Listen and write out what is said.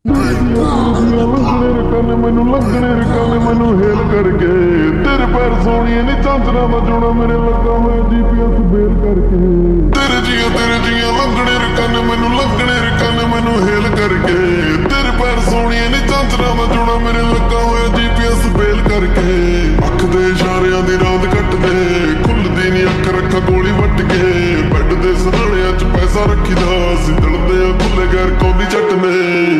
ਲੰਘਣੇ ਰਕਾਨੇ ਮੈਨੂੰ ਲੰਘਣੇ ਰਕਾਨੇ ਮੈਨੂੰ ਹੇਲ ਕਰਕੇ ਤੇਰੇ ਪੈਰ ਸੋਹਣੀਏ ਨੀ ਚਾਂਦਰਾ ਦਾ ਜੋੜਾ ਮੇਰੇ ਲੱਗਾ ਹੋਇਆ GPS ਬੇਲ ਕਰਕੇ ਤੇਰੇ ਜੀਆਂ ਲੰਘਣੇ ਰਕਾਨੇ ਮੈਨੂੰ ਲੰਘਣੇ ਰਕਾਨੇ ਮੈਨੂੰ ਹੇਲ ਕਰਕੇ ਤੇਰੇ ਪੈਰ ਸੋਹਣੀਏ ਨੀ ਚਾਂਦਰਾ ਦਾ ਜੋੜਾ ਮੇਰੇ ਲੱਗਾ ਹੋਇਆ GPS ਬੇਲ ਕਰਕੇ ਅੱਖ ਦੇ ਇਸ਼ਾਰਿਆਂ ਦੀ ਰਾਤ ਕੱਟਦੇ ਖੁੱਲਦੀ ਨੀ ਅੱਖ ਰੱਖਾ ਗੋਲੀ ਵੱਟ ਕੇ ਬੈੱਡ ਦੇ ਸਰਾਣਿਆਂ 'ਚ ਪੈਸਾ ਰੱਖੀਦਾ ਅਸੀਂ ਦਲਦੇ ਆ ਖੁੱਲੇ ਗੈਰ ਕੌਂਦੀ ਚੱਟਦੇ